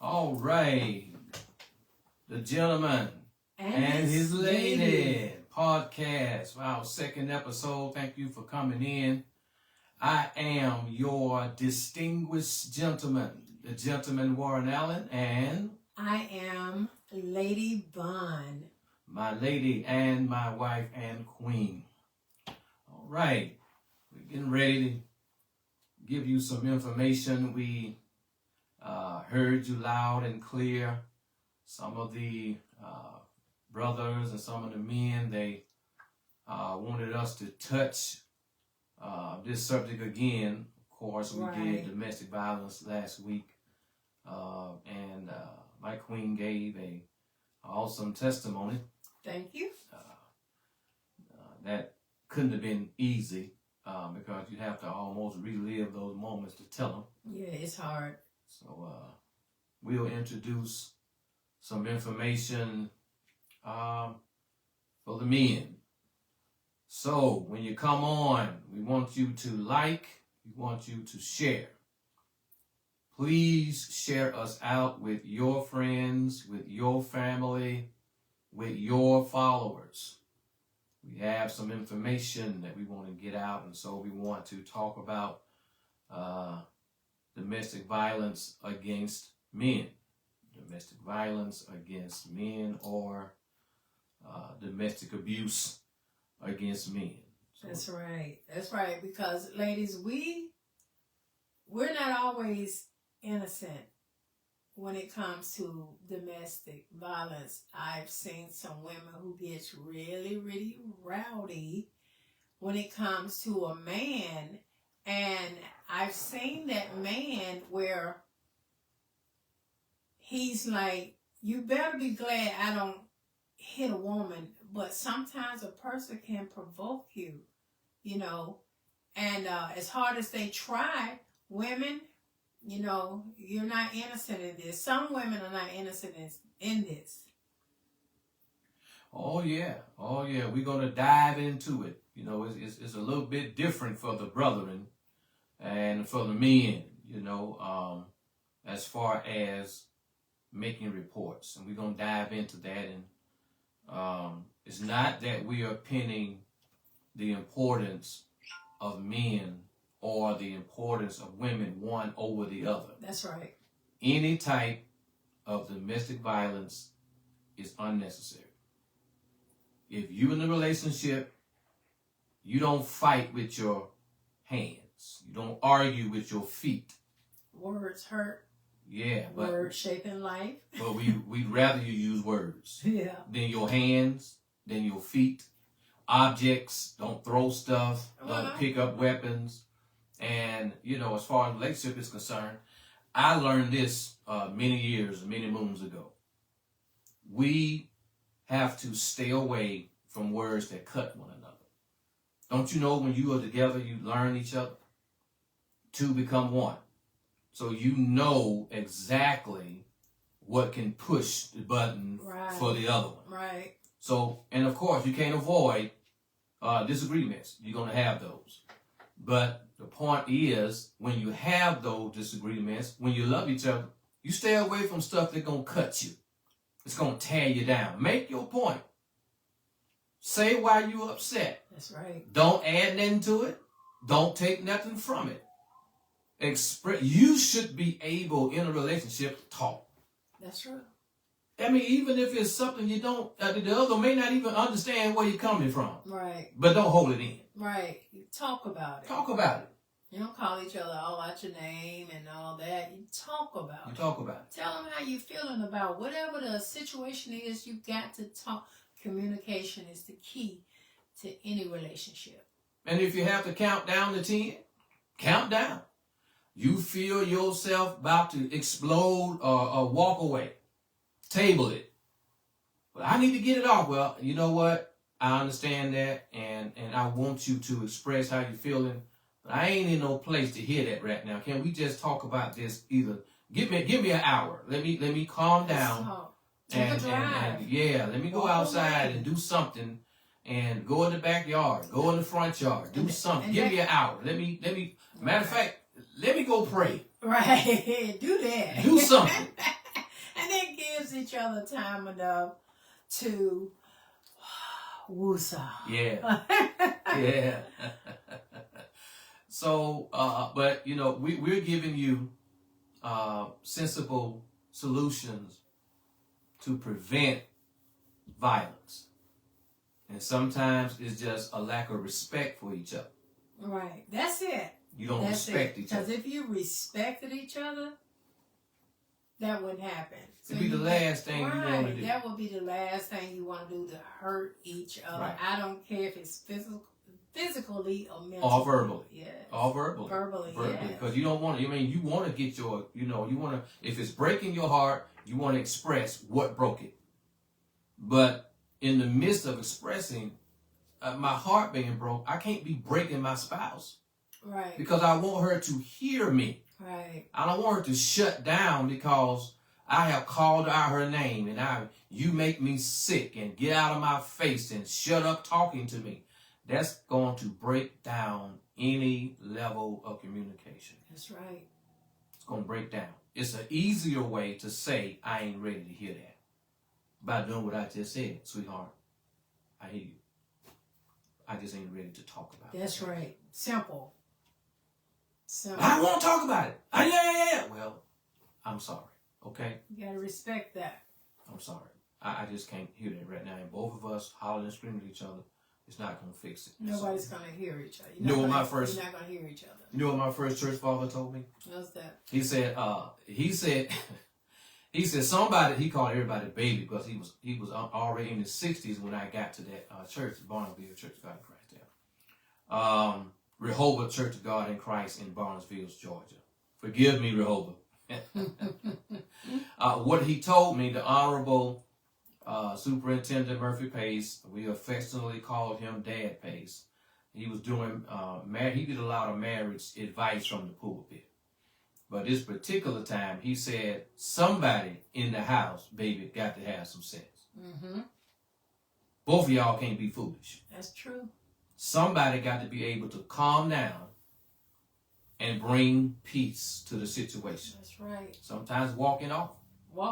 All right. The Gentleman and His Lady podcast, our second episode. Thank you for coming in. I am your distinguished gentleman, the Gentleman Warren Allen, and I am Lady Bond. My lady and my wife and queen. All right. We're getting ready to give you some information. We heard you loud and clear. Some of the brothers and some of the men, they wanted us to touch this subject again. Of course, we did domestic violence last week. And my queen gave a awesome testimony. Thank you. That couldn't have been easy because you have to almost relive those moments to tell them. Yeah, it's hard. So we'll introduce some information for the men. So when you come on, we want you to like, we want you to share. Please share us out with your friends, with your family, with your followers. We have some information that we want to get out, and so we want to talk about domestic violence against men. Domestic violence against men or domestic abuse against men. So, that's right. That's right. Because ladies, we're not always innocent when it comes to domestic violence. I've seen some women who gets really, really rowdy when it comes to a man. And I've seen that man where he's like, you better be glad I don't hit a woman. But sometimes a person can provoke you, you know. And as hard as they try, women, you know, you're not innocent in this. Some women are not innocent in this. Oh yeah. We're gonna dive into it. You know, it's a little bit different for the brethren and for the men. You know, as far as making reports, and we're gonna dive into that. And it's not that we are pinning the importance of men or the importance of women one over the other. That's right. Any type of domestic violence is unnecessary. If you're in a relationship, you don't fight with your hands. You don't argue with your feet. Words hurt. Yeah. Words shaping life. But we'd rather you use words. Yeah. Than your hands, than your feet. Objects, don't throw stuff, don't pick up weapons. And, you know, as far as relationship is concerned, I learned this many moons ago. We have to stay away from words that cut one another. Don't you know when you are together, you learn each other? Two become one. So you know exactly what can push the button for the other one. Right. So, and of course, you can't avoid disagreements. You're going to have those. But the point is, when you have those disagreements, when you love each other, you stay away from stuff that's going to cut you. It's going to tear you down. Make your point. Say why you're upset. That's right. Don't add nothing to it. Don't take nothing from it. You should be able, in a relationship, to talk. That's true. I mean, even if it's something you don't, the other may not even understand where you're coming from. Right. But don't hold it in. Right. You talk about it. Talk about it. You don't call each other all out your name and all that. You talk about it. You talk about it. Tell them how you're feeling about whatever the situation is. You got to talk. Communication is the key to any relationship. And if you have to count down to 10, count down. You feel yourself about to explode or walk away. Table it. But I need to get it off. Well, you know what? I understand that, and I want you to express how you're feeling. But I ain't in no place to hear that right now. Can we just talk about this? Either give me an hour. Let me calm down. Take a drive. Let me go outside and do something, and go in the backyard, go in the front yard, do something. Give me an hour. Let me. Matter of fact, let me go pray. Right. Do that. Do something. gives each other time enough to woosah. Yeah. Yeah. So, but you know, we're giving you sensible solutions to prevent violence. And sometimes it's just a lack of respect for each other. Right. That's it. You don't respect each other. Because if you respected each other, that wouldn't happen. So It'd be the last thing you want to do. That would be the last thing you want to do, to hurt each other. Right. I don't care if it's physically or mentally. Or verbally. Yes. Or verbally. Verbally, Because you don't want to, you want to get your, you want to, if it's breaking your heart, you want to express what broke it. But in the midst of expressing my heart being broke, I can't be breaking my spouse. Right. Because I want her to hear me. Right. I don't want her to shut down because I have called out her name and you make me sick and get out of my face and shut up talking to me. That's going to break down any level of communication. That's right. It's going to break down. It's an easier way to say, I ain't ready to hear that. By doing what I just said, sweetheart, I hear you. I just ain't ready to talk about it. That's right. Simple. I won't talk about it. Yeah. Well, I'm sorry. Okay? You got to respect that. I'm sorry. I just can't hear that right now. And both of us hollering and screaming at each other, it's not going to fix it. Nobody's going to hear each other. You're not going to hear each other. You know what my first church father told me? What's that? He said somebody, he called everybody baby because he was already in his 60s when I got to that church, Barnesville Church of God in Christ there. Rehoboth Church of God in Christ in Barnesville, Georgia. Forgive me, Rehoboth. What he told me, the Honorable Superintendent Murphy Pace, we affectionately called him Dad Pace. He was doing, he did a lot of marriage advice from the pulpit. But this particular time, he said, somebody in the house, baby, got to have some sense. Mm-hmm. Both of y'all can't be foolish. That's true. Somebody got to be able to calm down and bring peace to the situation. That's right. Sometimes walking off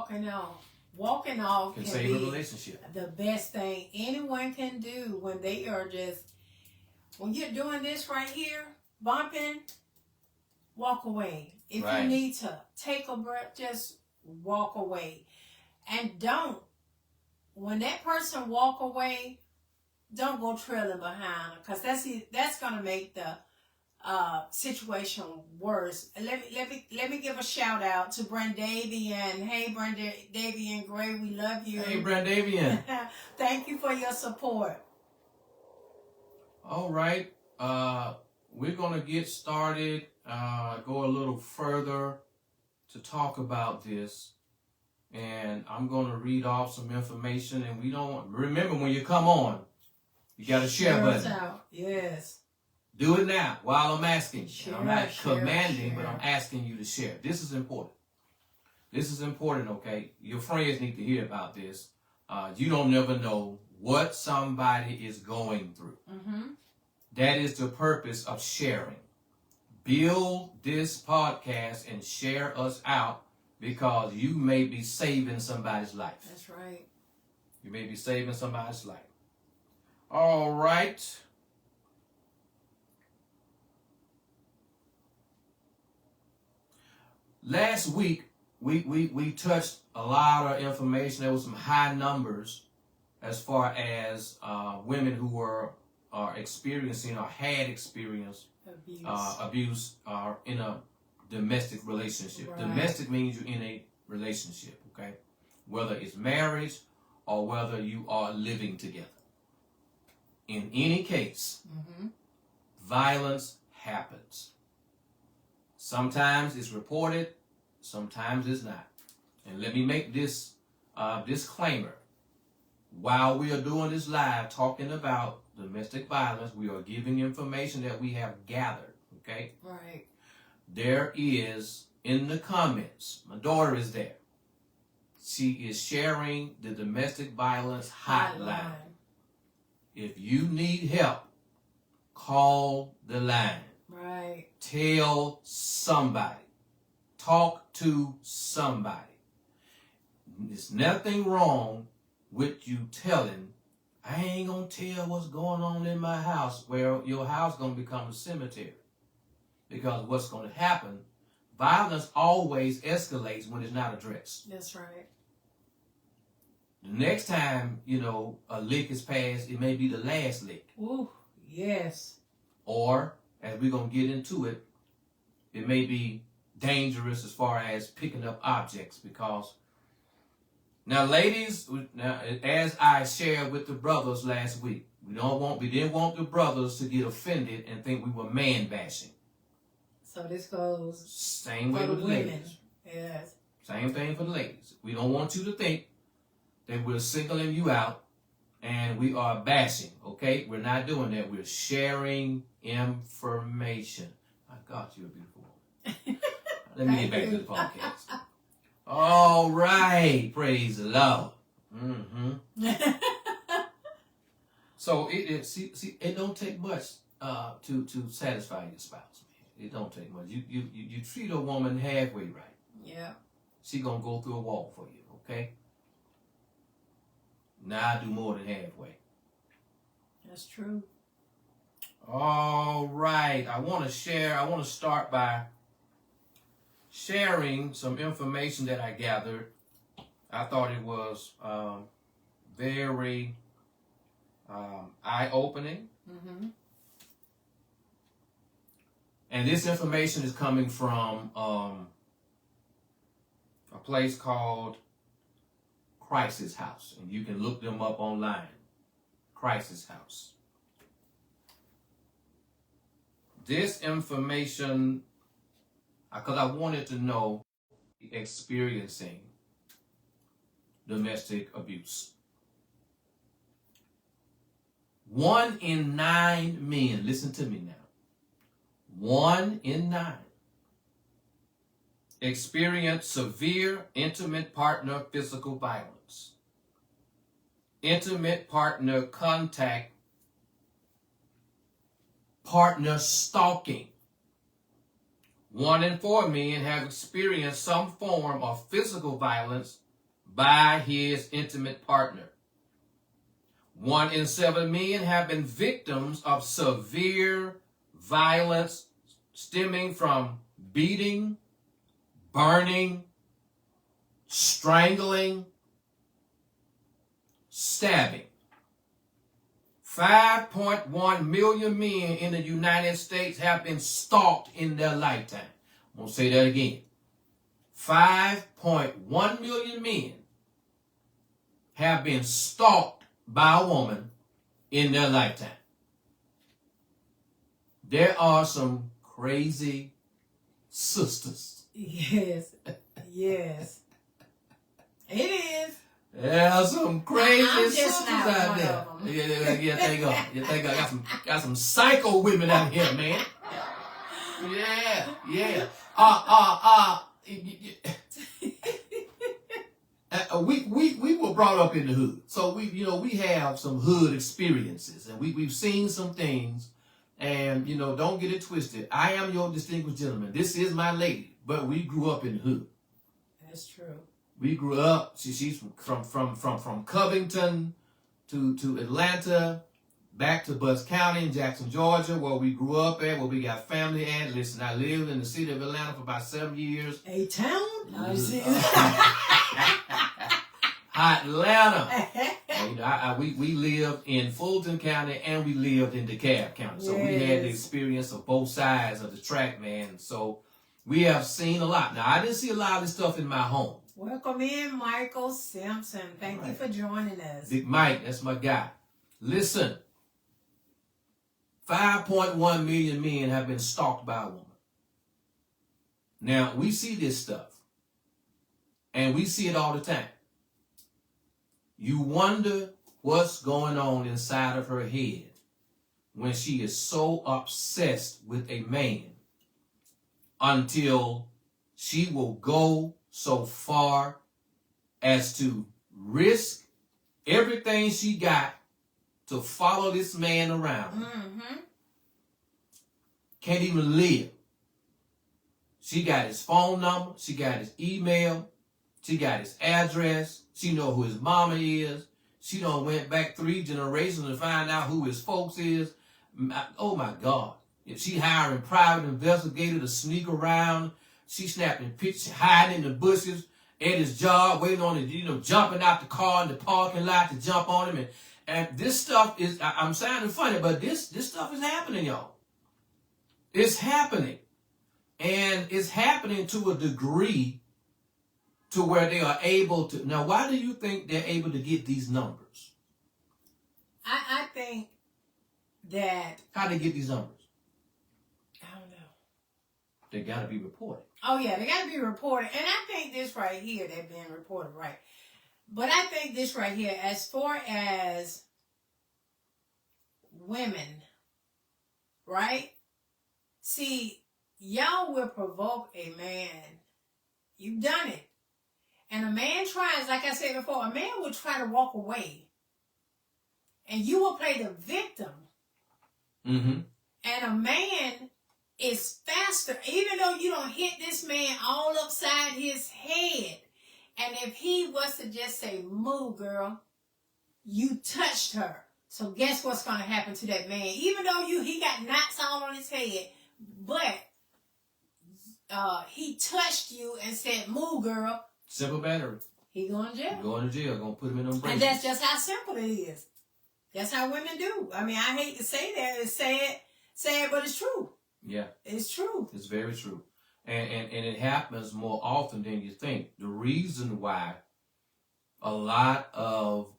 can save a relationship. The best thing anyone can do when they are when you're doing this right here, bumping, walk away. If you need to take a breath, just walk away. And when that person walk away, don't go trailing behind them, because that's going to make the situation worse. Let me give a shout out to Brandavian. Hey, Brandavian Gray, we love you. Hey, Brandavian. Thank you for your support. All right. We're going to get started, go a little further to talk about this. And I'm going to read off some information. And remember, when you come on, you got a share button. Out. Yes. Do it now while I'm asking. I'm not commanding, but I'm asking you to share. This is important. This is important, okay? Your friends need to hear about this. You don't never know what somebody is going through. Mm-hmm. That is the purpose of sharing. Build this podcast and share us out, because you may be saving somebody's life. That's right. You may be saving somebody's life. All right. Last week, we touched a lot of information. There was some high numbers as far as women who are experiencing or had experienced abuse in a domestic relationship. Right. Domestic means you're in a relationship, okay? Whether it's marriage or whether you are living together. In any case, violence happens. Sometimes it's reported, sometimes it's not. And let me make this disclaimer. While we are doing this live talking about domestic violence, we are giving information that we have gathered, okay? Right. There is, in the comments, my daughter is there. She is sharing the domestic violence hotline. If you need help, call the line. Right. Tell somebody. Talk to somebody. there's nothing wrong with you telling, I ain't gonna tell what's going on in my house. Well, your house gonna become a cemetery. Because what's gonna happen, violence always escalates when it's not addressed. That's right. The next time, a lick is passed, it may be the last lick. Ooh, yes. Or, as we're gonna get into it, it may be dangerous as far as picking up objects, because now, ladies, as I shared with the brothers last week, we didn't want the brothers to get offended and think we were man bashing. So this goes Same for way the with the women. ladies. Yes. Same thing for the ladies. We don't want you to think that we're singling you out and we are bashing, okay? We're not doing that. We're sharing information. My God, you're a beautiful woman. Let me get back to the podcast. All right. Praise the Lord. Mm-hmm. So it don't take much to satisfy your spouse, man. It don't take much. You treat a woman halfway right. Yeah. She gonna go through a wall for you, okay? Now I do more than halfway. That's true. All right. I want to start by sharing some information that I gathered. I thought it was very eye-opening. Mm-hmm. And this information is coming from a place called Crisis House. And you can look them up online. Crisis House. This information, because I wanted to know experiencing domestic abuse. 1 in 9 men, listen to me now. 1 in 9 experience severe intimate partner physical violence. Intimate partner contact, partner stalking. 1 in 4 men have experienced some form of physical violence by his intimate partner. 1 in 7 men have been victims of severe violence stemming from beating, burning, strangling, stabbing. 5.1 million men in the United States have been stalked in their lifetime. I'm going to say that again. 5.1 million men have been stalked by a woman in their lifetime. There are some crazy sisters. Yes. Yes. It is. There are some crazy I'm just sisters not out one there. of them. Yeah, thank God. Yeah, thank God. Got some psycho women out here, man. Yeah. We were brought up in the hood, so we have some hood experiences, and we've seen some things, and don't get it twisted. I am your distinguished gentleman. This is my lady, but we grew up in the hood. That's true. We grew up. She's from Covington to Atlanta, back to Butts County in Jackson, Georgia, where we grew up at, where we got family at. Listen, I lived in the city of Atlanta for about 7 years. A-Town? Atlanta. And, we lived in Fulton County and we lived in DeKalb County. So we had the experience of both sides of the track, man. So we have seen a lot. Now, I didn't see a lot of this stuff in my home. Welcome in, Michael Simpson. Thank you for joining us. Big Mike, that's my guy. Listen, 5.1 million men have been stalked by a woman. Now, we see this stuff. And we see it all the time. You wonder what's going on inside of her head when she is so obsessed with a man until she will go so far as to risk everything she got to follow this man around. Mm-hmm. Can't even live. She got his phone number. She got his email. She got his address. She know who his mama is. She done went back 3 generations to find out who his folks is. Oh my God. If she hiring private investigator to sneak around, she snapping pictures, hiding in the bushes at his job, waiting on it, jumping out the car in the parking lot to jump on him. And this stuff is, I'm sounding funny, but this stuff is happening, y'all. It's happening. And it's happening to a degree to where they are able to. Now, why do you think they're able to get these numbers? I think that. How they get these numbers? I don't know. They got to be reported. Oh, yeah, they got to be reported. And I think this right here, they're being reported right. But I think this right here, as far as women, right? See, y'all will provoke a man. You've done it. And a man tries, like I said before, a man will try to walk away. And you will play the victim. Mm-hmm. And a man is faster, even though you don't hit this man all upside his head. And if he was to just say, move, girl, you touched her. So guess what's going to happen to that man? Even though he got knots all on his head, but he touched you and said, move, girl. Simple battery. He going to jail. Going to jail. Going to put him in them braces. And that's just how simple it is. That's how women do. I mean, I hate to say that. It's sad, but it's true. Yeah. It's true. It's very true. And it happens more often than you think. The reason why a lot of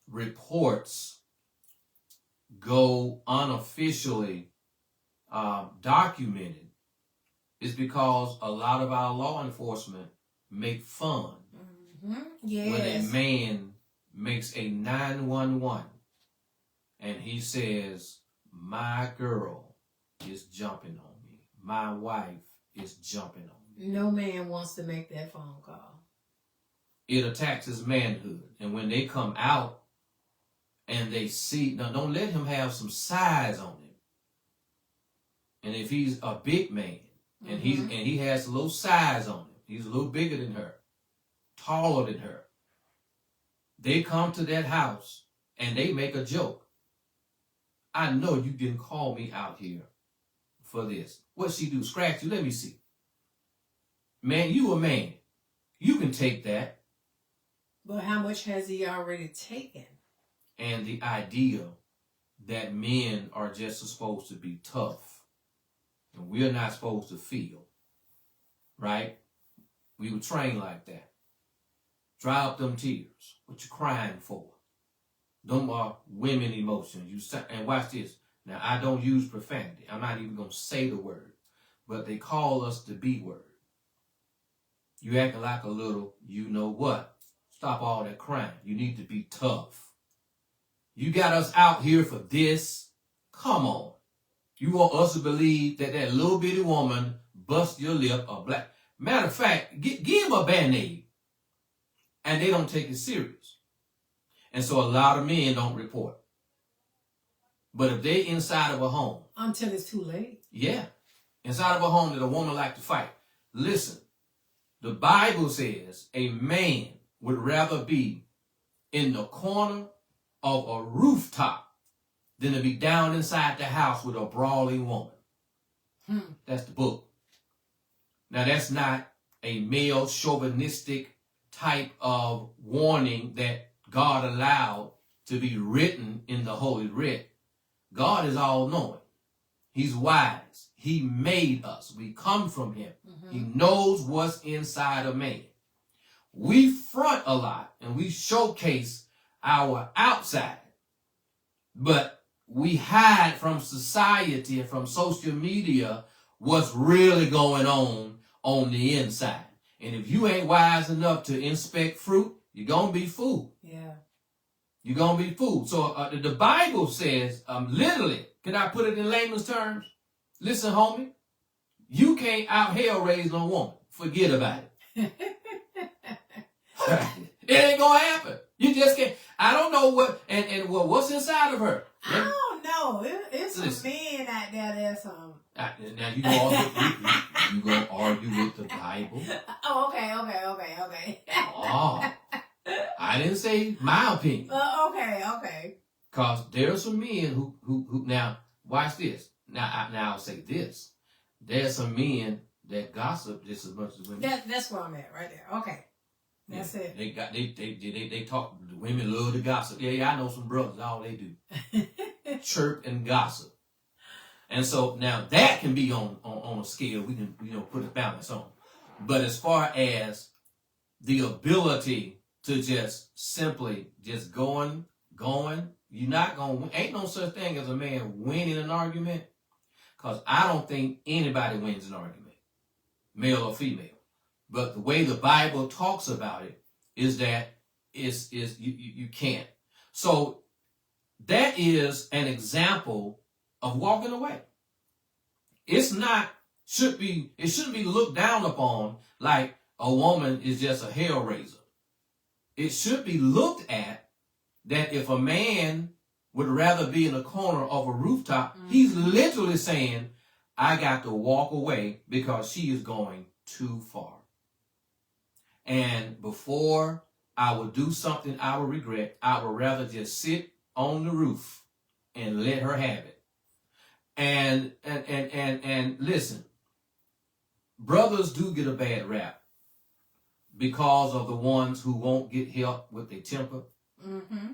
reports go unofficially documented is because a lot of our law enforcement make fun Yes. when a man makes a 911 and he says, my girl is jumping on me. My wife is jumping on me. No man wants to make that phone call. It attacks his manhood. And when they come out and they see, now don't let him have some size on him. And if he's a big man and he has a little size on him, he's a little bigger than her, taller than her, they come to that house and they make a joke. I know you didn't call me out here for this. What she do? Scratch you? Let me see. Man, you a man. You can take that. But how much has he already taken? And the idea that men are just supposed to be tough and we're not supposed to feel, right? We were trained like that. Dry up them tears. What you crying for? Them are women emotions. And watch this. Now, I don't use profanity. I'm not even going to say the word. But they call us the B word. You acting like a little, you know what? Stop all that crying. You need to be tough. You got us out here for this. Come on. You want us to believe that that little bitty woman bust your lip or black. Matter of fact, give him a Band-Aid. And they don't take it serious. And so a lot of men don't report. But if they inside of a home. Until it's too late. Yeah. Inside of a home that a woman like to fight. Listen. The Bible says a man would rather be in the corner of a rooftop than to be down inside the house with a brawling woman. That's the book. Now that's not a male chauvinistic type of warning that God allowed to be written in the Holy Writ. God is all-knowing. He's wise. He made us. We come from him. He knows what's inside of man. We front a lot and we showcase our outside, but we hide from society and from social media what's really going on the inside. And if you ain't wise enough to inspect fruit, you're going to be fooled. Yeah. You're going to be fooled. So the Bible says, literally, can I put it in layman's terms? Listen, homie, you can't out hell raise no woman. Forget about it. It ain't going to happen. You just can't. I don't know what, and what's inside of her. I don't know. no, it's some men out there that's Now you gonna argue with the Bible? Oh, okay. Oh, I didn't say my opinion. Okay. Cause there are some men who now watch this. Now I'll say this. There's some men that gossip just as much as women. That's where I'm at right there. Okay. That's it. They talk. The women love to gossip. Yeah, I know some brothers. All they do, chirp and gossip. And so now that can be on a scale we can put a balance on. But as far as the ability to just simply just going, you're not going. Ain't no such thing as a man winning an argument, because I don't think anybody wins an argument, male or female. But the way the Bible talks about it is that you can't. So that is an example of walking away. It shouldn't be looked down upon like a woman is just a hell raiser. It should be looked at that if a man would rather be in a corner of a rooftop, he's literally saying, I got to walk away because she is going too far. And before I would do something I would regret, I would rather just sit on the roof and let her have it. And listen, brothers do get a bad rap because of the ones who won't get help with their temper,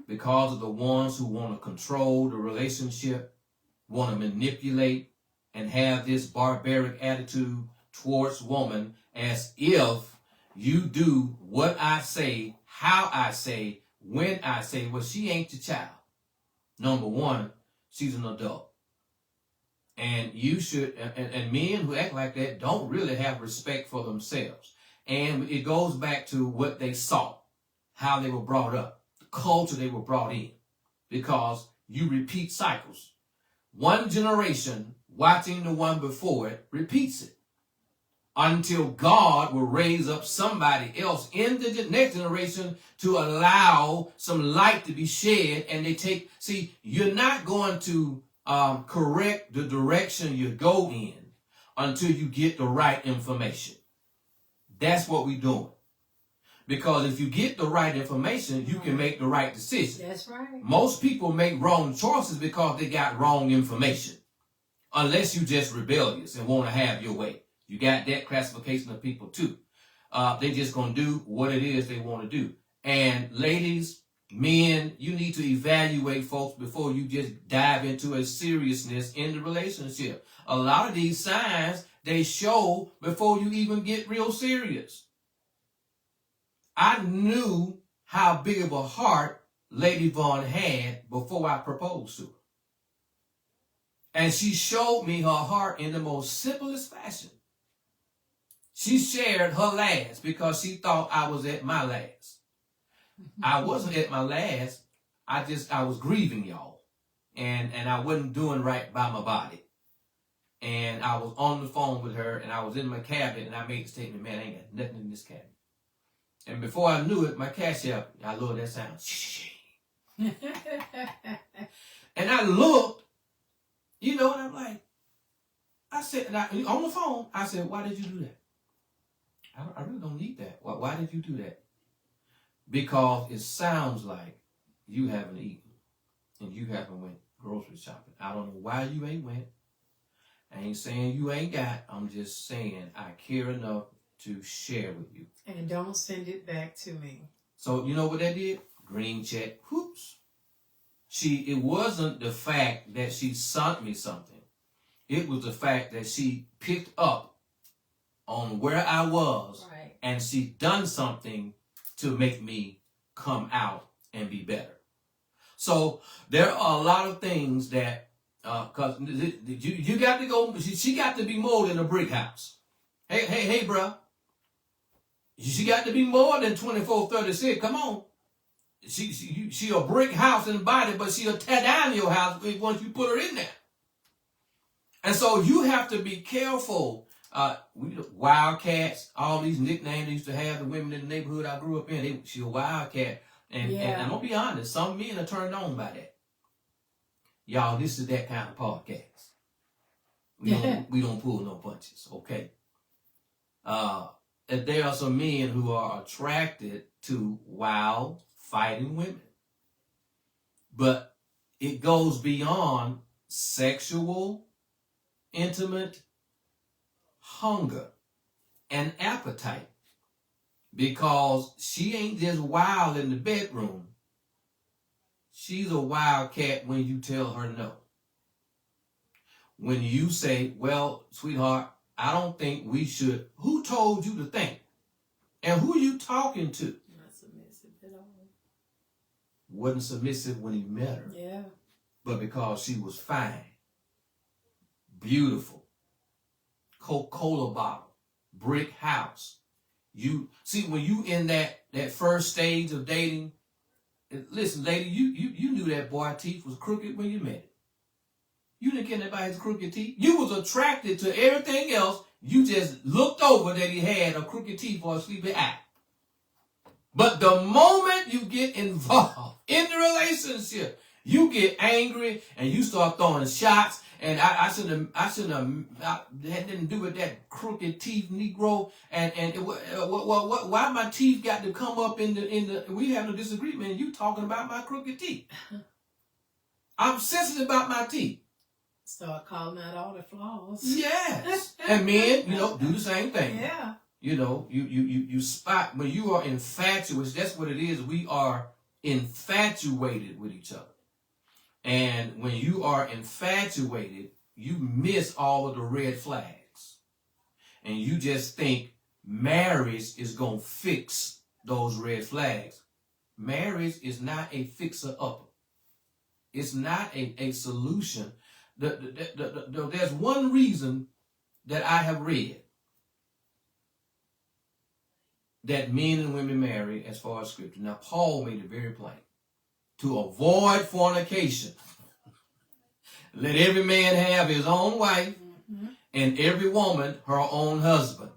because of the ones who want to control the relationship, want to manipulate, and have this barbaric attitude towards woman as if you do what I say, how I say, when I say. Well, she ain't your child. Number one, she's an adult. And you should, and men who act like that don't really have respect for themselves. And it goes back to what they saw, how they were brought up, the culture they were brought in. Because you repeat cycles. One generation watching the one before it repeats it, until God will raise up somebody else in the next generation to allow some light to be shed. And you're not going to correct the direction you go in until you get the right information. That's what we're doing. Because if you get the right information, you can make the right decision. That's right. Most people make wrong choices because they got wrong information. Unless you just rebellious and want to have your way. You got that classification of people too. They just going to do what it is they want to do. And ladies, men, you need to evaluate folks before you just dive into a seriousness in the relationship. A lot of these signs, they show before you even get real serious. I knew how big of a heart Lady Vaughn had before I proposed to her. And she showed me her heart in the most simplest fashion. She shared her last because she thought I was at my last. I wasn't at my last. I was grieving, y'all. And I wasn't doing right by my body. And I was on the phone with her, and I was in my cabinet, and I made the statement, man, I ain't got nothing in this cabinet. And before I knew it, my Cash App, I love that sound. And I looked, and I'm like, I said, on the phone, I said, why did you do that? I really don't need that. Why did you do that? Because it sounds like you haven't eaten and you haven't went grocery shopping. I don't know why you ain't went. I ain't saying you ain't got. I'm just saying I care enough to share with you. And don't send it back to me. So you know what that did? Green check. Whoops. It wasn't the fact that she sent me something. It was the fact that she picked up on where I was, right, and she done something to make me come out and be better. So there are a lot of things that, cause you got to go. She got to be more than a brick house. Hey, bruh. She got to be more than 2436. Come on. She a brick house in the body, but she'll tear down your house once you put her in there. And so you have to be careful. Wildcats, all these nicknames they used to have the women in the neighborhood I grew up in. She a wildcat. And I'm going to be honest, some men are turned on by that. Y'all, this is that kind of podcast. We don't pull no punches, okay? That there are some men who are attracted to wild, fighting women. But it goes beyond sexual, intimate hunger and appetite. Because she ain't just wild in the bedroom. She's a wildcat when you tell her no. When you say, well, sweetheart, I don't think we should. Who told you to think? And who are you talking to? Not submissive at all. Wasn't submissive when he met her. Yeah. But because she was fine, beautiful, Coca-Cola bottle, brick house. You see, when you in that first stage of dating, listen, lady, you knew that boy teeth was crooked when you met him. You didn't care about his crooked teeth. You was attracted to everything else. You just looked over that he had a crooked teeth or a sleepy eye. But the moment you get involved in the relationship, you get angry and you start throwing shots. And I didn't do with that crooked teeth Negro. Why my teeth got to come up in the, we have no disagreement and you talking about my crooked teeth. I'm sensitive about my teeth. Start calling out all the flaws. Yes. And men, do the same thing. Yeah. You spot when you are infatuated. That's what it is. We are infatuated with each other. And when you are infatuated, you miss all of the red flags. And you just think marriage is going to fix those red flags. Marriage is not a fixer-upper. It's not a solution. There's one reason that I have read that men and women marry as far as scripture. Now, Paul made it very plain. To avoid fornication, let every man have his own wife and every woman her own husband.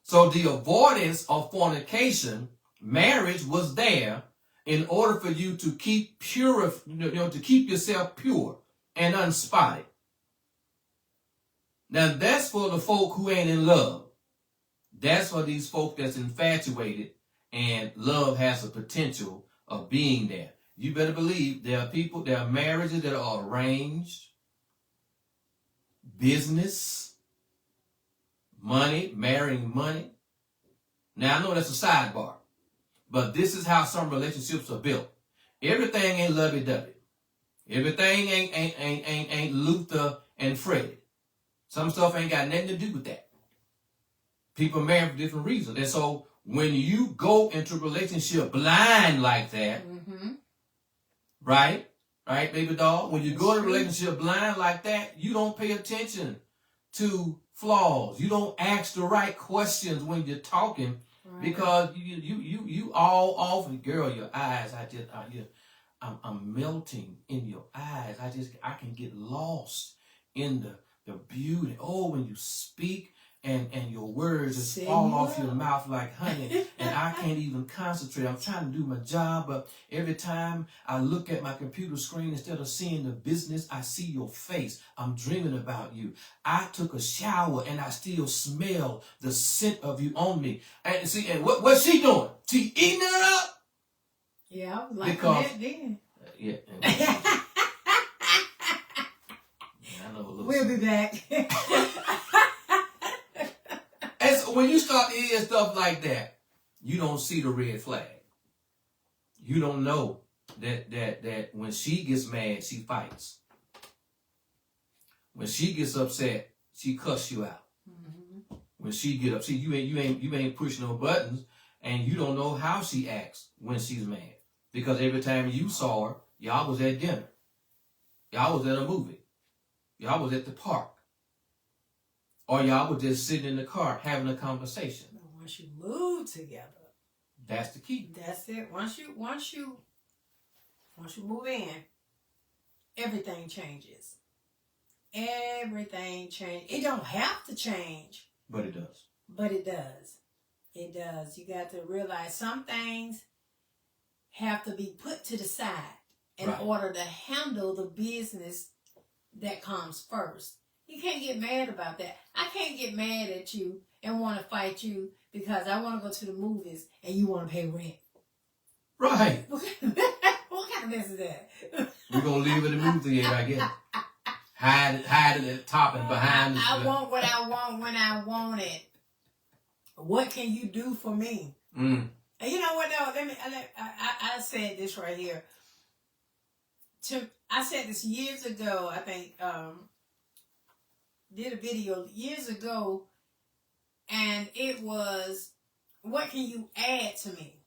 So the avoidance of fornication, marriage was there in order for you to keep to keep yourself pure and unspotted. Now that's for the folk who ain't in love. That's for these folk that's infatuated and love has a potential of being there. You better believe there are marriages that are arranged, business, money, marrying money. Now I know that's a sidebar, but this is how some relationships are built. Everything ain't lovey-dovey. Everything ain't Luther and Fred. Some stuff ain't got nothing to do with that. People marry for different reasons. And so when you go into a relationship blind like that, right, baby doll? When you go in a relationship blind like that, you don't pay attention to flaws. You don't ask the right questions when you're talking because you all off. Girl, your eyes, I'm melting in your eyes. I can get lost in the beauty. Oh, when you speak and your words just fall off your mouth like honey, and I can't even concentrate. I'm trying to do my job, but every time I look at my computer screen, instead of seeing the business, I see your face. I'm dreaming about you. I took a shower and I still smell the scent of you on me. And see, and what's she doing? She eating it up? Yeah, I was like that then. Yeah. I know a little We'll be back. And so when you start to hear stuff like that, you don't see the red flag. You don't know that when she gets mad, she fights. When she gets upset, she cuss you out. When she get upset, you ain't pushing no buttons, and you don't know how she acts when she's mad. Because every time you saw her, y'all was at dinner. Y'all was at a movie. Y'all was at the park. Or y'all were just sitting in the car having a conversation. Once you move together, that's the key. That's it. Once you move in, everything changes. Everything changes. It don't have to change, but it does. But it does. It does. You got to realize some things have to be put to the side. in order to handle the business that comes first. You can't get mad about that. I can't get mad at you and want to fight you because I want to go to the movies and you want to pay rent. Right. What kind of mess is that? We're going to leave it in the movie theater, I guess. Hide it at the top and behind. I want what I want when I want it. What can you do for me? And you know what though? I said this right here. I said this years ago. I think did a video years ago, and it was, what can you add to me?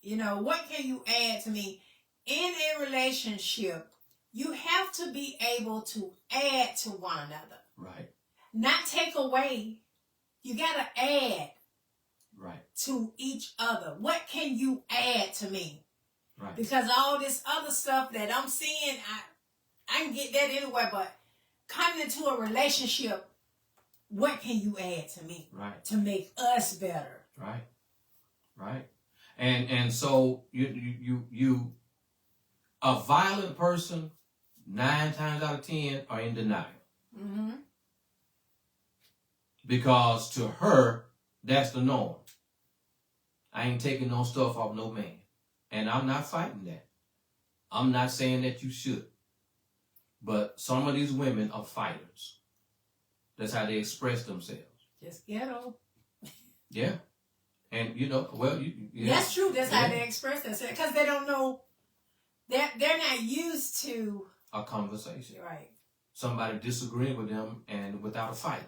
You know, what can you add to me in a relationship? You have to be able to add to one another. Right. Not take away. You got to add. Right. To each other. What can you add to me? Right. Because all this other stuff that I'm seeing, I can get that anyway, but coming into a relationship, what can you add to me? Right. To make us better. Right. Right. And so you a violent person 9 times out of 10 are in denial. Because to her, that's the norm. I ain't taking no stuff off no man. And I'm not fighting that. I'm not saying that you should. But some of these women are fighters. That's how they express themselves. Just ghetto. Yeah. And, you know, well, that's true. That's how they express themselves. Because they don't know, they're not used to a conversation. Right. Somebody disagreeing with them and without a fight.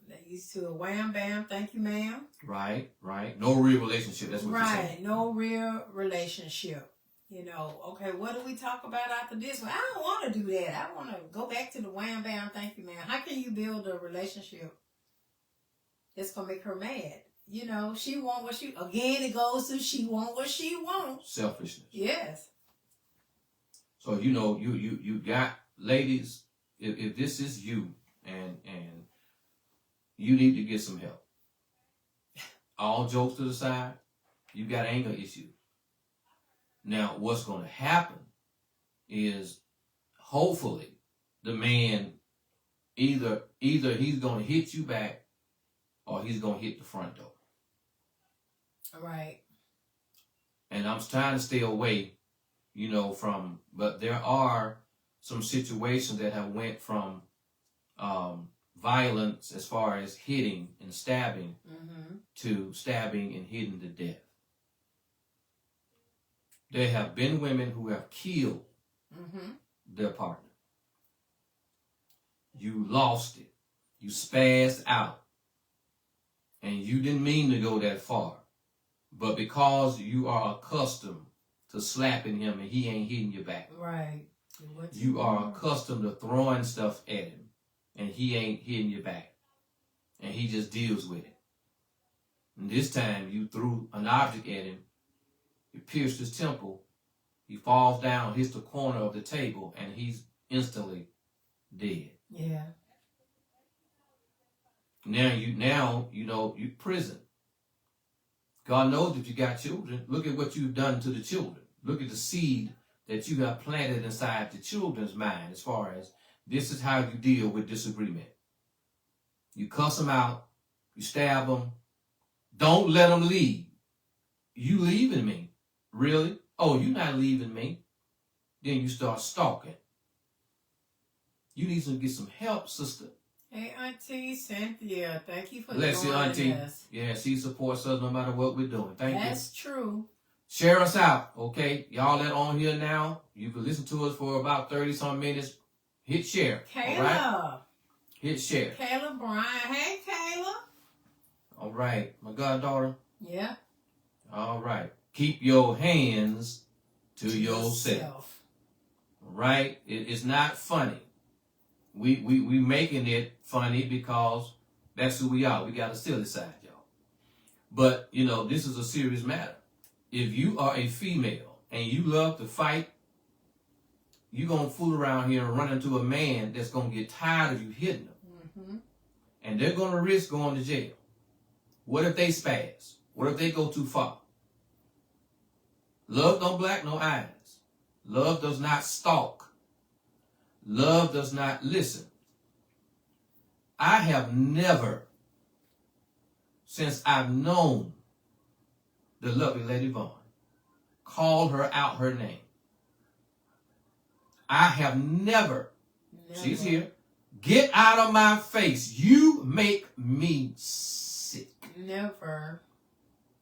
They're used to a wham, bam, thank you, ma'am. Right, right. No real relationship. That's what you're saying. Right, no real relationship. You know, okay, what do we talk about after this? Well, I don't want to do that. I want to go back to the wham, bam, thank you, ma'am. How can you build a relationship that's going to make her mad? You know, she want what she, again, it goes to she want what she wants. Selfishness. Yes. So, you know, you got, ladies, if this is you and you need to get some help. All jokes to the side, you got anger issues. Now, what's going to happen is hopefully the man either he's going to hit you back or he's going to hit the front door. Right. And I'm trying to stay away, you know, but there are some situations that have went from violence as far as hitting and stabbing to stabbing and hitting to death. There have been women who have killed their partner. You lost it. You spazzed out. And you didn't mean to go that far. But because you are accustomed to slapping him and he ain't hitting you back. Right. You are accustomed to throwing stuff at him and he ain't hitting you back. And he just deals with it. And this time you threw an object at him. It pierced his temple. He falls down, hits the corner of the table, and he's instantly dead. Yeah. Now you prison. God knows if you got children, look at what you've done to the children. Look at the seed that you have planted inside the children's mind as far as this is how you deal with disagreement. You cuss them out. You stab them. Don't let them leave. You leaving me? Really? Oh, you're not leaving me. Then you start stalking. You need to get some help, sister. Hey, Auntie Cynthia, thank you for Bless you, Auntie. us. Yeah, she supports us no matter what we're doing. Thank you. That's true. Share us out, okay? Y'all that on here now, you can listen to us for about 30-some minutes. Hit share. Kayla. All right? Hit share. Kayla Bryan. Hey, Kayla. All right. My goddaughter. Yeah. All right. Keep your hands to yourself. All right? It's not funny. We making it funny because that's who we are. We got a silly side, y'all. But, you know, this is a serious matter. If you are a female and you love to fight, you're going to fool around here and run into a man that's going to get tired of you hitting them. And they're going to risk going to jail. What if they spaz? What if they go too far? Love don't black no eyes. Love does not stalk. Love does not listen. I have never, since I've known the lovely Lady Vaughn, called her out her name. I have never. She's here. Get out of my face. You make me sick. Never.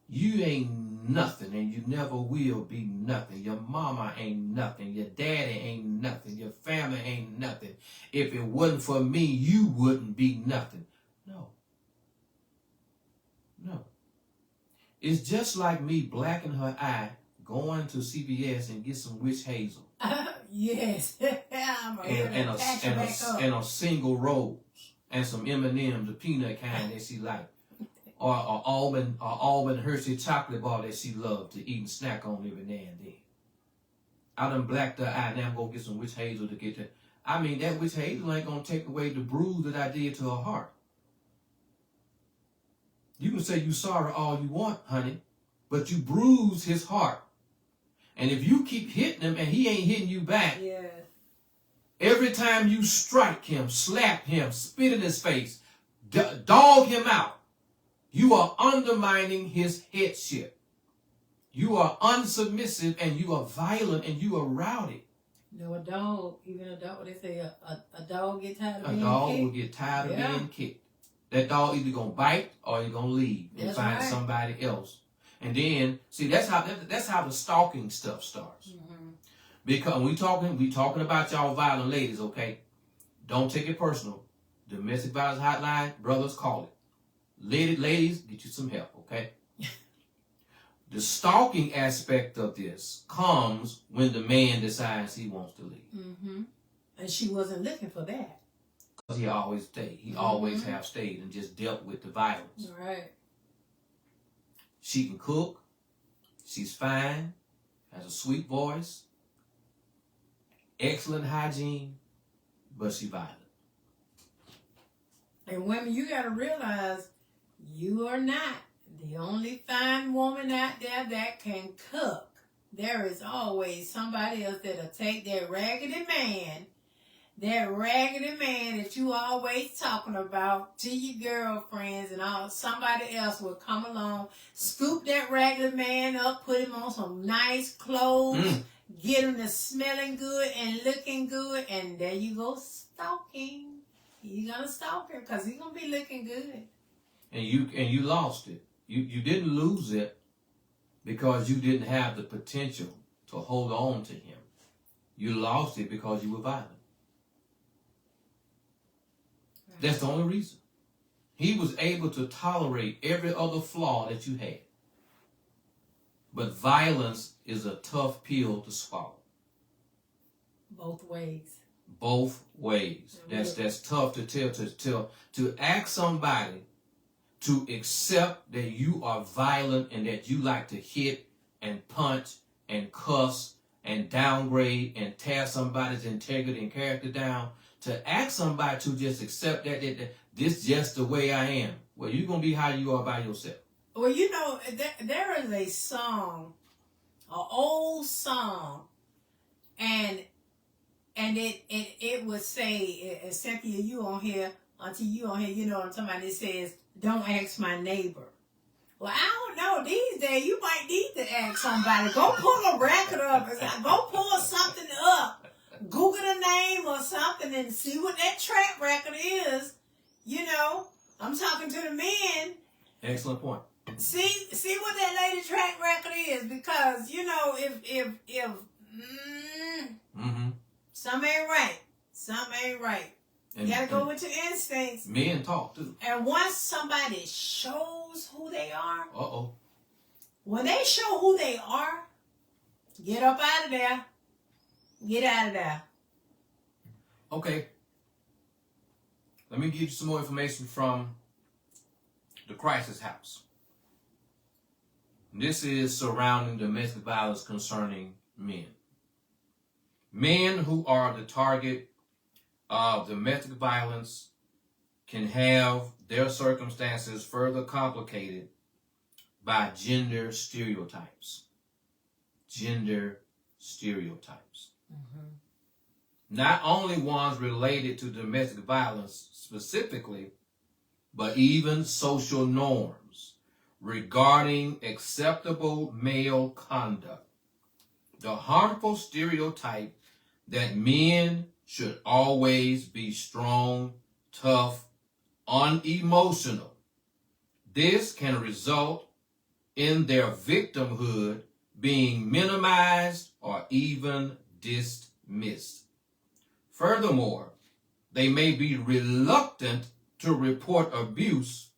You ain't nothing, and you never will be nothing. Your mama ain't nothing. Your daddy ain't nothing. Your family ain't nothing. If it wasn't for me, you wouldn't be nothing. No. No. It's just like me blacking her eye, going to CVS and get some witch hazel. Yes. and a single rose and some M&M's, the peanut kind that she liked. Or almond Hershey chocolate bar that she loved to eat and snack on every now and then. I done blacked her eye. Now I'm going to get some witch hazel to get that. I mean, that witch hazel ain't going to take away the bruise that I did to her heart. You can say you sorry all you want, honey, but you bruised his heart. And if you keep hitting him and he ain't hitting you back, yeah. Every time you strike him, slap him, spit in his face, dog him out, you are undermining his headship. You are unsubmissive and you are violent and you are rowdy. No, a dog, even a dog, they say a dog get tired of being kicked. A dog will get tired of being kicked. That dog either going to bite or he's going to leave and find somebody else. And then, see, that's how the stalking stuff starts. Mm-hmm. Because we talking about y'all violent ladies, okay? Don't take it personal. Domestic violence hotline, brothers, call it. Ladies, get you some help, okay? The stalking aspect of this comes when the man decides he wants to leave. Mm-hmm. And she wasn't looking for that. Because he always stayed. He always have stayed and just dealt with the violence. Right. She can cook. She's fine. Has a sweet voice. Excellent hygiene. But she's violent. And women, you got to realize you are not the only fine woman out there that can cook. There is always somebody else that'll take that raggedy man that you always talking about to your girlfriends and all. Somebody else will come along, scoop that raggedy man up, put him on some nice clothes, get him to smelling good and looking good, and there you go stalking. You're gonna stalk her because he's gonna be looking good. And you lost it. You didn't lose it because you didn't have the potential to hold on to him. You lost it because you were violent. Right. That's the only reason. He was able to tolerate every other flaw that you had. But violence is a tough pill to swallow. Both ways. Both ways. That's tough to ask somebody to accept that you are violent and that you like to hit and punch and cuss and downgrade and tear somebody's integrity and character down. To ask somebody to just accept that this is just the way I am. Well, you're going to be how you are by yourself. Well, you know, there is a song, an old song, and it would say, Cynthia, you on here, until you on here, you know what I'm talking about, it says, don't ask my neighbor. Well, I don't know, these days you might need to ask somebody. Go pull a record up, go pull something up, Google the name or something and see what that track record is. You know, I'm talking to the men. Excellent point. See what that lady track record is, because you know if something ain't right. You gotta go with your instincts. Men talk too. And once somebody shows who they are, when they show who they are, get up out of there. Get out of there. Okay. Let me give you some more information from the Crisis House. This is surrounding domestic violence concerning men. Men who are the target of domestic violence can have their circumstances further complicated by gender stereotypes. Gender stereotypes. Mm-hmm. Not only ones related to domestic violence specifically, but even social norms regarding acceptable male conduct. The harmful stereotype that men should always be strong, tough, unemotional. This can result in their victimhood being minimized or even dismissed. Furthermore, they may be reluctant to report abuse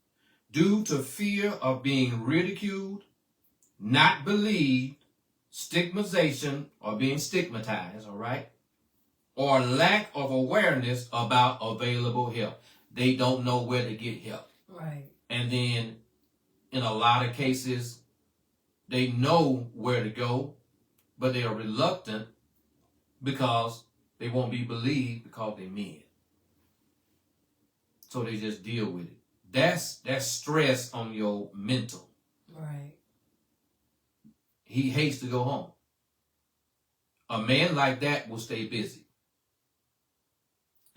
due to fear of being ridiculed, not believed, stigmatization or being stigmatized, all right, or lack of awareness about available help. They don't know where to get help. Right. And then in a lot of cases, they know where to go, but they are reluctant because they won't be believed because they're men. So they just deal with it. That's stress on your mental. Right. He hates to go home. A man like that will stay busy.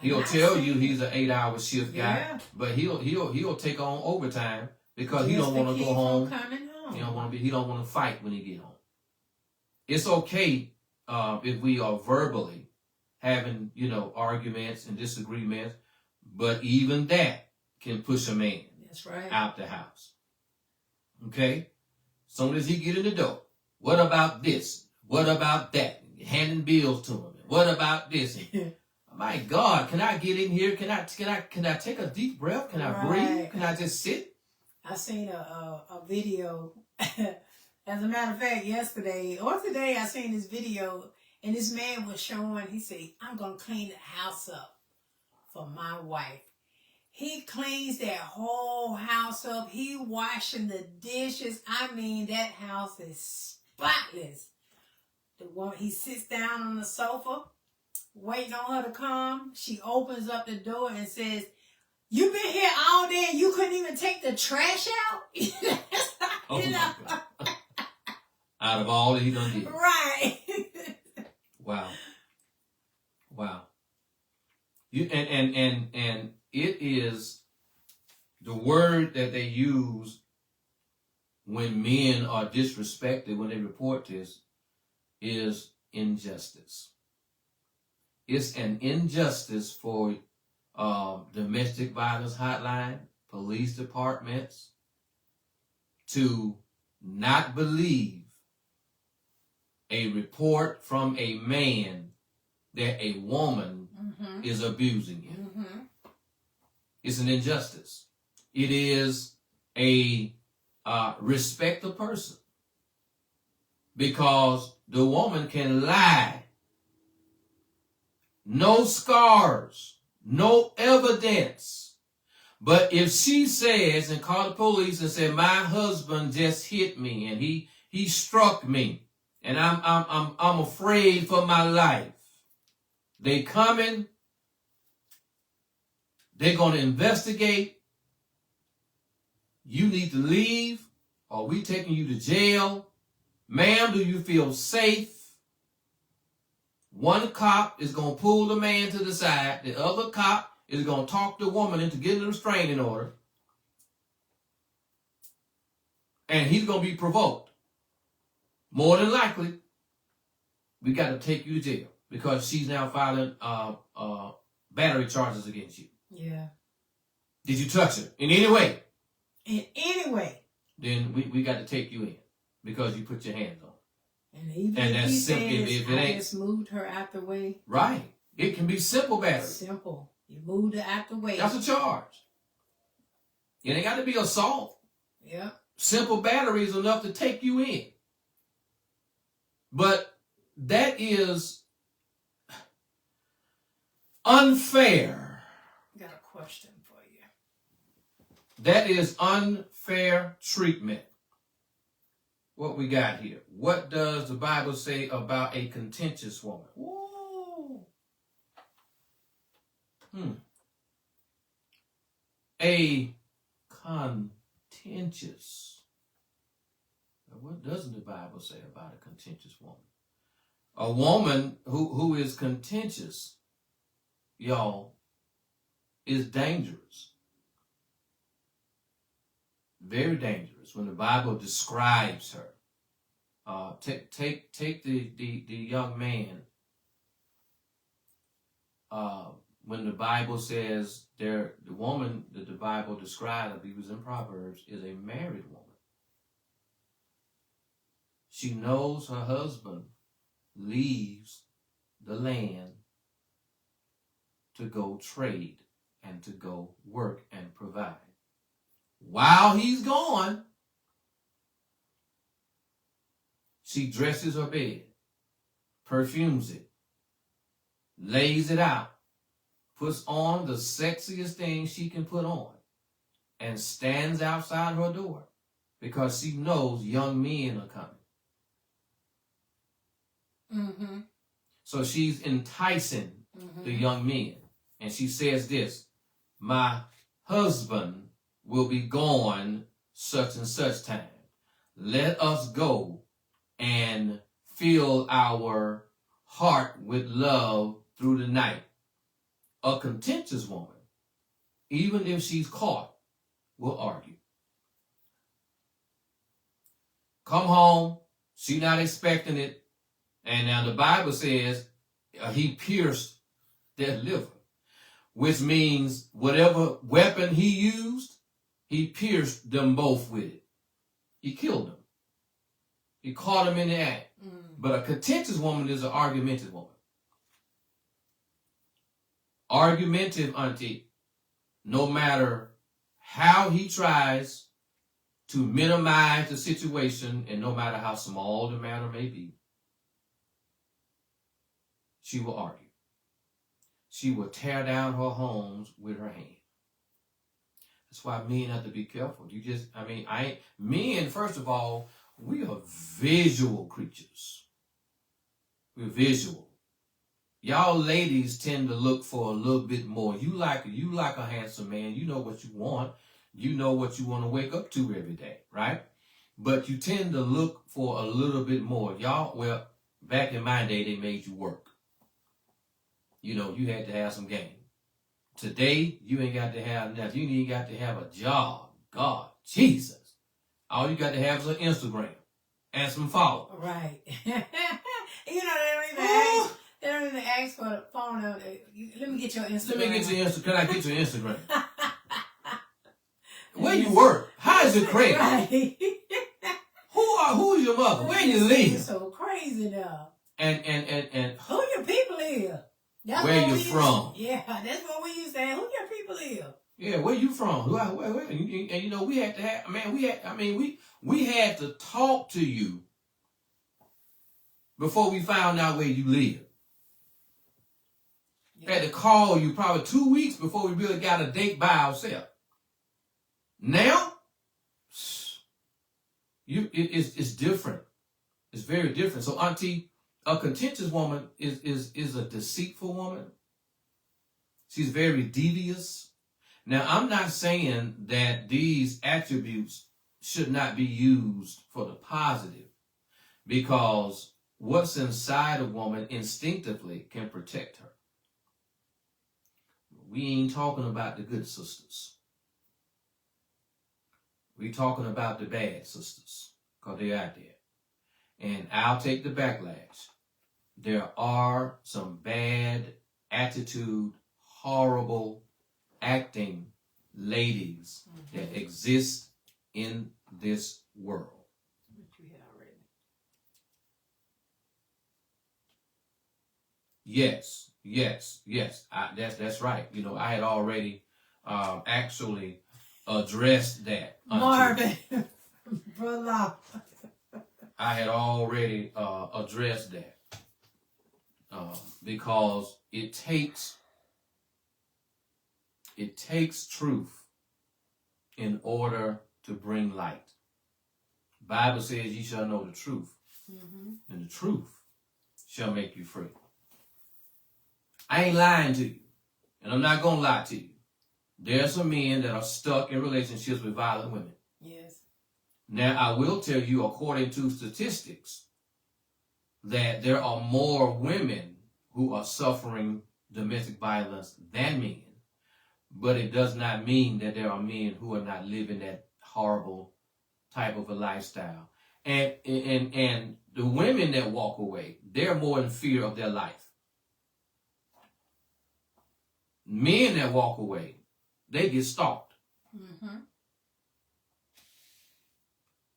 He'll tell you he's an 8-hour shift guy, but he'll take on overtime because he don't want to go home. He don't want to fight when he get home. It's okay if we are verbally having, arguments and disagreements, but even that can push a man out the house. Okay? Soon as he get in the door, what about this? What about that? Handing bills to him. What about this? My God, can I get in here? Can I take a deep breath? Can I breathe? Can I just sit? I seen a video. As a matter of fact, yesterday or today, I seen this video, and this man was showing. He said, "I'm gonna clean the house up for my wife." He cleans that whole house up. He washing the dishes. I mean, that house is spotless. He sits down on the sofa, waiting on her to come. She opens up the door and says, "You been here all day and you couldn't even take the trash out?" My God. Out of all that he done did. Right. Wow. And it is the word that they use when men are disrespected, when they report this, is injustice. It's an injustice for domestic violence hotline, police departments to not believe a report from a man that a woman is abusing him. Mm-hmm. It's an injustice. It is a respect the person, because the woman can lie. No scars, no evidence. But if she says and call the police and say, "My husband just hit me and he struck me and I'm afraid for my life," they coming. They're going to investigate. You need to leave, or we taking you to jail. Ma'am, do you feel safe? One cop is going to pull the man to the side. The other cop is going to talk the woman into getting a restraining order. And he's going to be provoked. More than likely, we got to take you to jail because she's now filing battery charges against you. Yeah. Did you touch her in any way? In any way. Then we got to take you in because you put your hands on her. And even if he says, if it ain't, just moved her out the way. Right. It can be simple battery. Simple. You moved her out the way. That's a charge. It ain't got to be assault. Yeah. Simple battery is enough to take you in. But that is unfair. I got a question for you. That is unfair treatment. What we got here? What does the Bible say about a contentious woman? Whoa. A contentious. What doesn't the Bible say about a contentious woman? A woman who is contentious, y'all, is dangerous. Very dangerous when the Bible describes her. Take the young man. When the Bible says the woman that the Bible describes, I believe it was in Proverbs, is a married woman. She knows her husband leaves the land to go trade and to go work and provide. While he's gone, she dresses her bed, perfumes it, lays it out, puts on the sexiest thing she can put on, and stands outside her door because she knows young men are coming. Mm-hmm. So she's enticing the young men. And she says this, my husband will be gone such and such time. Let us go and fill our heart with love through the night. A contentious woman, even if she's caught, will argue. Come home, she not expecting it. And now the Bible says he pierced their liver, which means whatever weapon he used, he pierced them both with it. He killed them. He caught them in the act. But a contentious woman is an argumentative woman. Argumentative, auntie, no matter how he tries to minimize the situation and no matter how small the matter may be, she will argue. She will tear down her homes with her hand. That's why men have to be careful. Men, first of all, we are visual creatures. We're visual. Y'all ladies tend to look for a little bit more. You like a handsome man. You know what you want. You know what you want to wake up to every day, right? But you tend to look for a little bit more. Y'all, well, back in my day, they made you work. You know, you had to have some game. Today, you ain't got to have nothing. You ain't got to have a job. God, Jesus. All you got to have is an Instagram and some followers. Right. They don't even ask for the phone number. Let me get your Instagram. Let me get your Instagram. Can I get your Instagram? Where you work? How is your credit? Right. Who's your mother? Where you live? It's so crazy now. And who your people is? That's where you from? Yeah, that's what we used to say. Who your people is? Yeah, where you from? Where? And you know, we had to have, we had to talk to you before we found out where you live. Yeah. Had to call you probably 2 weeks before we really got a date by ourselves. Now, it's different. It's very different. So, auntie, a contentious woman is a deceitful woman. She's very devious. Now, I'm not saying that these attributes should not be used for the positive, because what's inside a woman instinctively can protect her. We ain't talking about the good sisters. We talking about the bad sisters, because they're out there. And I'll take the backlash. There are some bad attitude, horrible acting ladies that exist in this world. Which we had already. Yes. That's right. You know, I had already actually addressed that. Marvin, brother. I had already addressed that because it takes truth in order to bring light. The Bible says, "Ye shall know the truth, and the truth shall make you free." I ain't lying to you, and I'm not gonna lie to you. There are some men that are stuck in relationships with violent women. Yes. Now, I will tell you, according to statistics, that there are more women who are suffering domestic violence than men, but it does not mean that there are men who are not living that horrible type of a lifestyle. And the women that walk away, they're more in fear of their life. Men that walk away, they get stalked. Mm-hmm.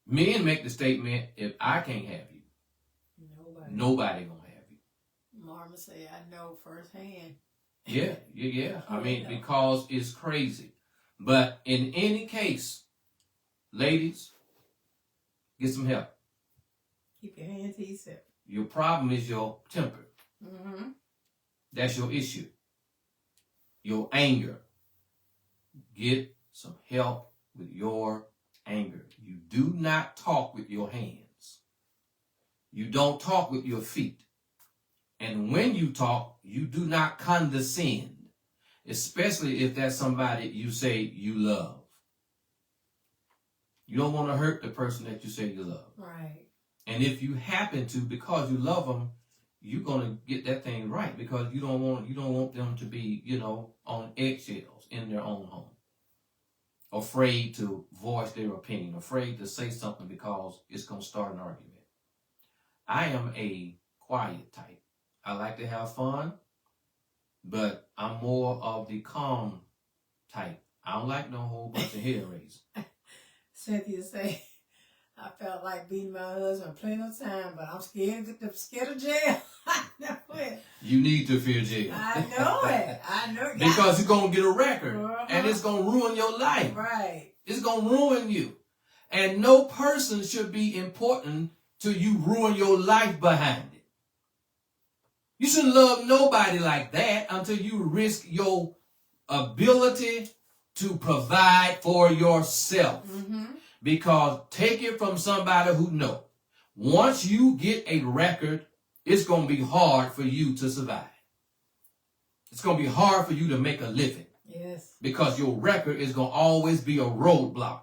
Men make the statement, if I can't have you, nobody gonna have you. Mama say, I know firsthand. Yeah. I mean, because it's crazy. But in any case, ladies, get some help. Keep your hands to yourself. Your problem is your temper. Mm-hmm. That's your issue. Your anger. Get some help with your anger. You do not talk with your hands. You don't talk with your feet. And when you talk, you do not condescend, especially if that's somebody you say you love. You don't want to hurt the person that you say you love. Right. And if you happen to, because you love them, you're gonna get that thing right, because you don't want them to be, on eggshells in their own home, afraid to voice their opinion, afraid to say something because it's gonna start an argument. I am a quiet type. I like to have fun, but I'm more of the calm type. I don't like no whole bunch of hair raising. Cynthia say, I felt like beating my husband plenty of time, but I'm scared of jail. I know it. You need to fear jail. I know it. Because you're going to get a record, Uh-huh. and it's going to ruin your life. Right. It's going to ruin you. And no person should be important till you ruin your life behind it. You shouldn't love nobody like that until you risk your ability to provide for yourself. Mm-hmm. Because take it from somebody who knows. Once you get a record, it's going to be hard for you to survive. It's going to be hard for you to make a living. Yes. Because your record is going to always be a roadblock.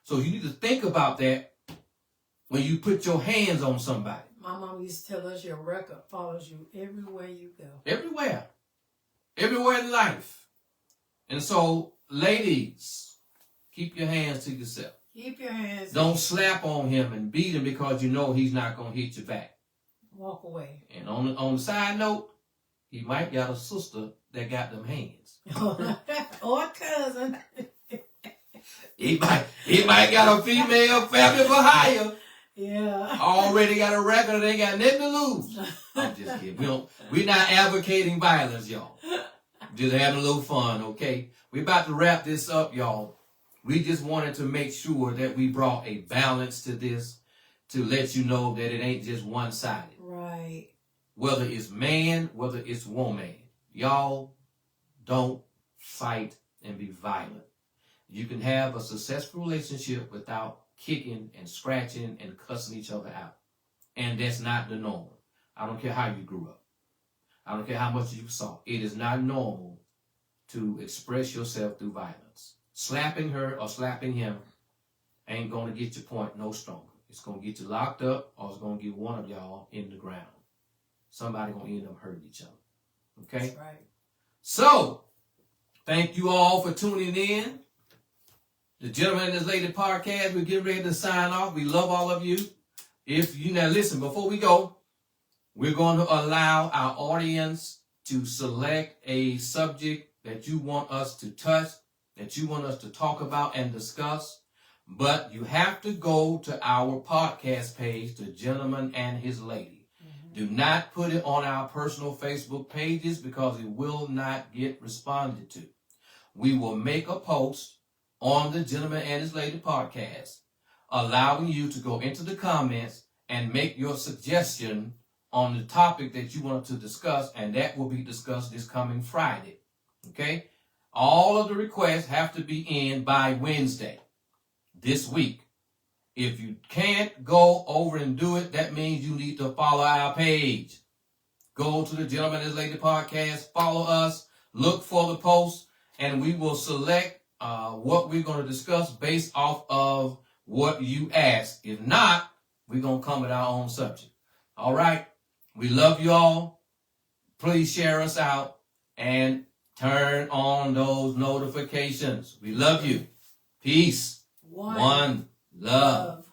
So you need to think about that when you put your hands on somebody. My mom used to tell us your record follows you everywhere you go. Everywhere. Everywhere in life. And so, ladies, keep your hands to yourself. Keep your hands. Don't slap on him and beat him because you know he's not going to hit you back. Walk away. And on the side note, he might got a sister that got them hands. Or a cousin. He might got a female family for hire. Yeah. Already got a record and ain't got nothing to lose. I'm just kidding. We're not advocating violence, y'all. Just having a little fun, okay? We're about to wrap this up, y'all. We just wanted to make sure that we brought a balance to this to let you know that it ain't just one-sided. Right. Whether it's man, whether it's woman. Y'all don't fight and be violent. You can have a successful relationship without kicking and scratching and cussing each other out. And that's not the norm. I don't care how you grew up. I don't care how much you saw. It is not normal to express yourself through violence. Slapping her or slapping him ain't going to get your point no stronger. It's going to get you locked up, or it's going to get one of y'all in the ground. Somebody going to end up hurting each other. Okay? That's right. So, thank you all for tuning in. The Gentleman and His Lady podcast, we're getting ready to sign off. We love all of you. Now listen, before we go, we're going to allow our audience to select a subject that you want us to touch, that you want us to talk about and discuss. But you have to go to our podcast page, The Gentleman and His Lady. Mm-hmm. Do not put it on our personal Facebook pages because it will not get responded to. We will make a post on the Gentleman and His Lady podcast, allowing you to go into the comments and make your suggestion on the topic that you want to discuss, and that will be discussed this coming Friday. Okay? All of the requests have to be in by Wednesday this week. If you can't go over and do it, that means you need to follow our page. Go to the Gentleman and His Lady podcast, follow us, look for the post, and we will select what we're going to discuss based off of what you ask. If not, we're going to come with our own subject. All right? We love you all. Please share us out and turn on those notifications. We love you. Peace. One love.